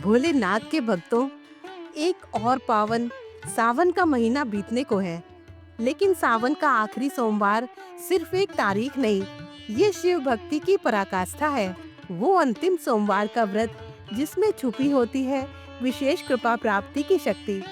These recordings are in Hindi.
भोलेनाथ के भक्तों, एक और पावन सावन का महीना बीतने को है। लेकिन सावन का आखिरी सोमवार सिर्फ एक तारीख नहीं, ये शिव भक्ति की पराकाष्ठा है। वो अंतिम सोमवार का व्रत जिसमें छुपी होती है विशेष कृपा प्राप्ति की शक्ति।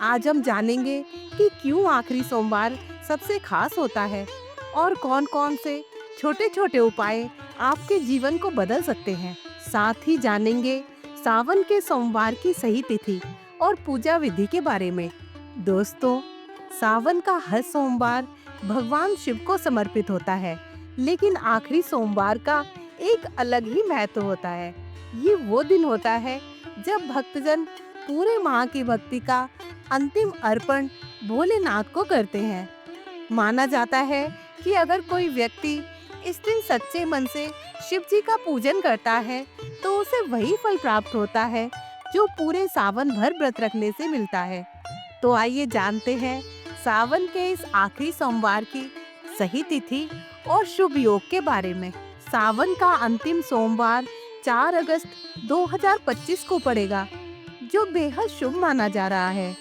आज हम जानेंगे कि क्यों आखिरी सोमवार सबसे खास होता है और कौन-कौन से छोटे-छोटे उपाय आपके जीवन को बदल सकते हैं। साथ ही जानेंगे सावन के सोमवार की सही तिथि और पूजा विधि के बारे में। दोस्तों, सावन का हर सोमवार भगवान शिव को समर्पित होता है, लेकिन आखिरी सोमवार का एक अलग ही महत्व होता है। ये वो दिन होता है जब भक्तजन पूरे माह की भक्ति का अंतिम अर्पण भोलेनाथ को करते हैं। माना जाता है कि अगर कोई व्यक्ति इस दिन सच्चे मन से शिव जी का पूजन करता है, तो उसे वही फल प्राप्त होता है जो पूरे सावन भर व्रत रखने से मिलता है। तो आइए जानते हैं सावन के इस आखिरी सोमवार की सही तिथि और शुभ योग के बारे में। सावन का अंतिम सोमवार 4 अगस्त 2025 को पड़ेगा, जो बेहद शुभ माना जा रहा है।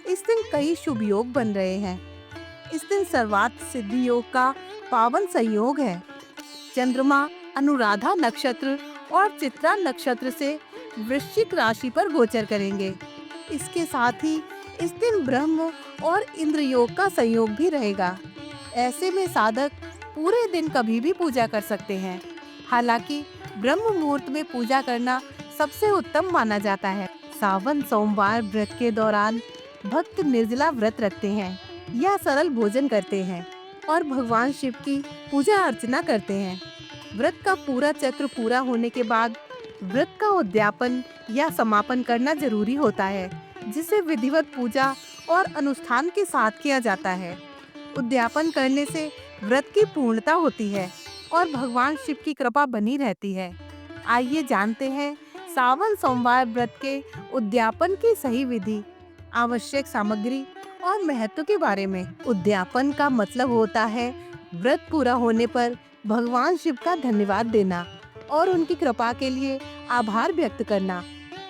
इस दिन कई शुभ योग बन रहे हैं। इस दिन सर्वार्थ सिद्धि योग का पावन संयोग है। चंद्रमा अनुराधा नक्षत्र और चित्रा नक्षत्र से वृश्चिक राशि पर गोचर करेंगे। इसके साथ ही इस दिन ब्रह्म और इंद्र योग का संयोग भी रहेगा। ऐसे में साधक पूरे दिन कभी भी पूजा कर सकते हैं। हालांकि ब्रह्म मुहूर्त में पूजा करना सबसे उत्तम माना जाता है। सावन सोमवार व्रत के दौरान भक्त निर्जला व्रत रखते हैं या सरल भोजन करते हैं और भगवान शिव की पूजा अर्चना करते हैं। व्रत का पूरा चक्र पूरा होने के बाद व्रत का उद्यापन या समापन करना जरूरी होता है, जिसे विधिवत पूजा और अनुष्ठान के साथ किया जाता है। उद्यापन करने से व्रत की पूर्णता होती है और भगवान शिव की कृपा बनी रहती है। आइए जानते हैं सावन सोमवार व्रत के उद्यापन की सही विधि, आवश्यक सामग्री और महत्व के बारे में। उद्यापन का मतलब होता है व्रत पूरा होने पर भगवान शिव का धन्यवाद देना और उनकी कृपा के लिए आभार व्यक्त करना।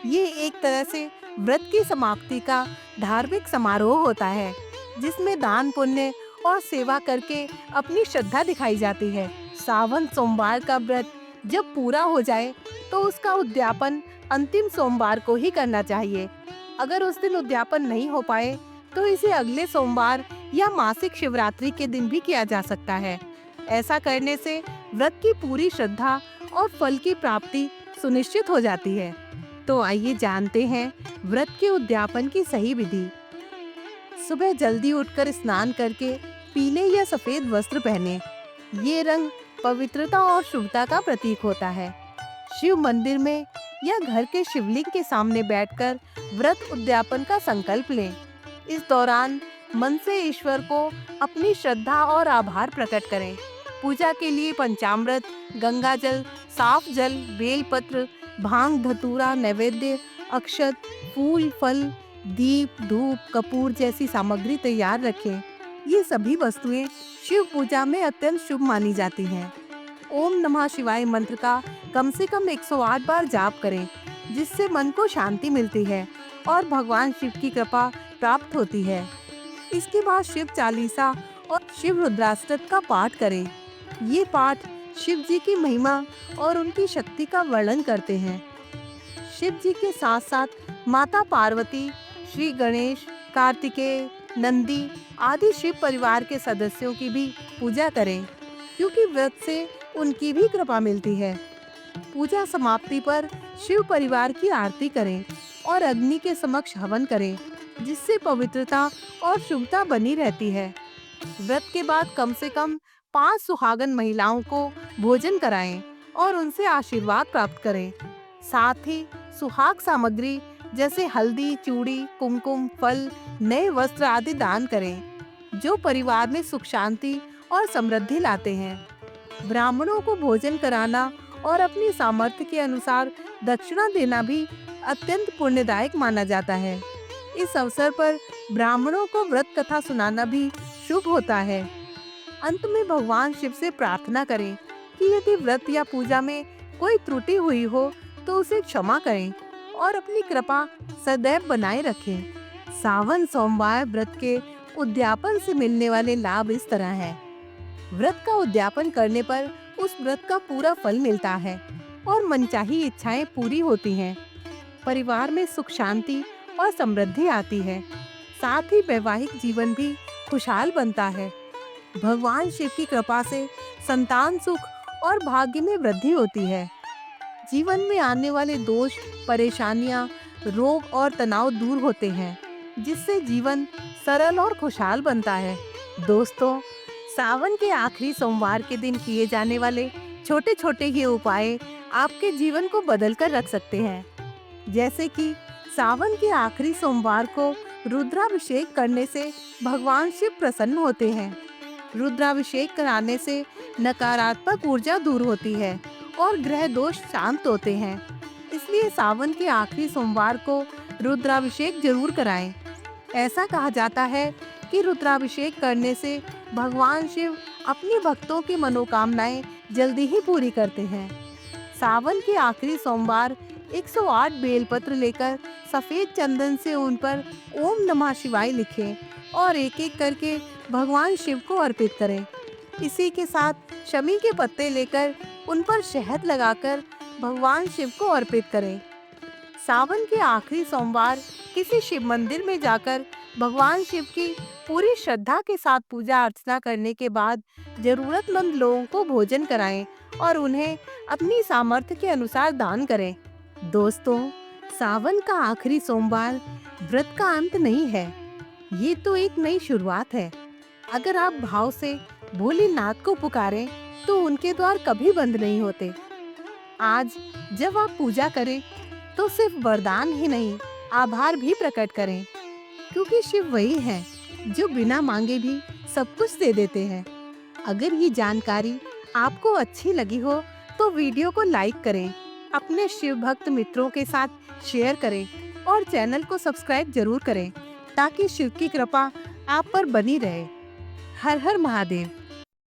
ये एक तरह से व्रत की समाप्ति का धार्मिक समारोह होता है, जिसमें दान पुण्य और सेवा करके अपनी श्रद्धा दिखाई जाती है। सावन सोमवार का व्रत जब पूरा हो जाए तो उसका उद्यापन अंतिम सोमवार को ही करना चाहिए। अगर उस दिन उद्यापन नहीं हो पाए तो इसे अगले सोमवार या मासिक शिवरात्रि के दिन भी किया जा सकता है। ऐसा करने से व्रत की पूरी श्रद्धा और फल की प्राप्ति सुनिश्चित हो जाती है। तो आइए जानते हैं व्रत के उद्यापन की सही विधि। सुबह जल्दी उठकर स्नान करके पीले या सफेद वस्त्र पहने। ये रंग पवित्रता और शुभता का प्रतीक होता है। शिव मंदिर में या घर के शिवलिंग के सामने बैठकर व्रत उद्यापन का संकल्प लें। इस दौरान मन से ईश्वर को अपनी श्रद्धा और आभार प्रकट करें। पूजा के लिए पंचामृत, गंगा जल, साफ जल, बेलपत्र, भांग, धतूरा, नैवेद्य, अक्षत, फूल, फल, दीप, धूप, कपूर जैसी सामग्री तैयार रखें। ये सभी वस्तुएं शिव पूजा में अत्यंत शुभ मानी जाती हैं। ओम नमः शिवाय मंत्र का कम से कम 108 बार जाप करें, जिससे मन को शांति मिलती है और भगवान शिव की कृपा प्राप्त होती है। इसके बाद शिव चालीसा और शिव रुद्राष्टक का पाठ करें। ये पाठ शिव जी की महिमा और उनकी शक्ति का वर्णन करते हैं। शिव जी के साथ साथ माता पार्वती, श्री गणेश, कार्तिकेय, नंदी आदि शिव परिवार के सदस्यों की भी पूजा करें, क्योंकि व्रत से उनकी भी कृपा मिलती है। पूजा समाप्ति पर शिव परिवार की आरती करें और अग्नि के समक्ष हवन करें, जिससे पवित्रता और शुभता बनी रहती है। व्रत के बाद कम से कम 5 सुहागन महिलाओं को भोजन कराएं और उनसे आशीर्वाद प्राप्त करें। साथ ही सुहाग सामग्री जैसे हल्दी, चूड़ी, कुमकुम, फल, नए वस्त्र आदि दान करें, जो परिवार में सुख शांति और समृद्धि लाते हैं। ब्राह्मणों को भोजन कराना और अपनी सामर्थ्य के अनुसार दक्षिणा देना भी अत्यंत पुण्यदायक माना जाता है। इस अवसर पर ब्राह्मणों को व्रत कथा सुनाना भी शुभ होता है। अंत में भगवान शिव से प्रार्थना करें कि यदि व्रत या पूजा में कोई त्रुटि हुई हो तो उसे क्षमा करें और अपनी कृपा सदैव बनाए रखें। सावन सोमवार व्रत के उद्यापन से मिलने वाले लाभ इस तरह हैं। व्रत का उद्यापन करने पर उस व्रत का पूरा फल मिलता है और मनचाही इच्छाएं पूरी होती हैं। परिवार में सुख शांति और समृद्धि आती है। साथ ही वैवाहिक जीवन भी खुशहाल बनता है। भगवान शिव की कृपा से संतान सुख और भाग्य में वृद्धि होती है। जीवन में आने वाले दोष, परेशानियां, रोग और तनाव दूर होते हैं, जिससे जीवन सरल और खुशहाल बनता है। दोस्तों, सावन के आखिरी सोमवार के दिन किए जाने वाले छोटे-छोटे ये उपाय आपके जीवन को बदल कर रख सकते हैं। जैसे कि सावन के आखिरी सोमवार को रुद्राभिषेक करने से भगवान शिव प्रसन्न होते हैं। रुद्राभिषेक कराने से नकारात्मक ऊर्जा दूर होती है और ग्रह दोष शांत होते हैं। इसलिए सावन के आखिरी सोमवार को रुद्राभिषेक जरूर कराएं। ऐसा कहा जाता है कि रुद्राभिषेक करने से भगवान शिव अपनी भक्तों की मनोकामनाएं जल्दी ही पूरी करते हैं। सावन के आखिरी सोमवार 108 बेलपत्र लेकर सफेद चंदन से उन पर ओम नमः शिवाय लिखें और एक-एक करके भगवान शिव को अर्पित करें। इसी के साथ शमी के पत्ते लेकर उन पर शहद लगाकर भगवान शिव को अर्पित करें। सावन के आखिरी सोमवार किसी शिव मंदिर में जाकर भगवान शिव की पूरी श्रद्धा के साथ पूजा अर्चना करने के बाद जरूरतमंद लोगों को भोजन कराएं और उन्हें अपनी सामर्थ्य के अनुसार दान करें। दोस्तों, सावन का आखिरी सोमवार व्रत का अंत नहीं है, ये तो एक नई शुरुआत है। अगर आप भाव से भोलेनाथ को पुकारें तो उनके द्वार कभी बंद नहीं होते। आज जब आप पूजा करें तो सिर्फ वरदान ही नहीं, आभार भी प्रकट करें, क्योंकि शिव वही हैं जो बिना मांगे भी सब कुछ दे देते हैं। अगर ये जानकारी आपको अच्छी लगी हो तो वीडियो को लाइक करें, अपने शिव भक्त मित्रों के साथ शेयर करें और चैनल को सब्सक्राइब जरूर करें ताकि शिव की कृपा आप पर बनी रहे। हर हर महादेव।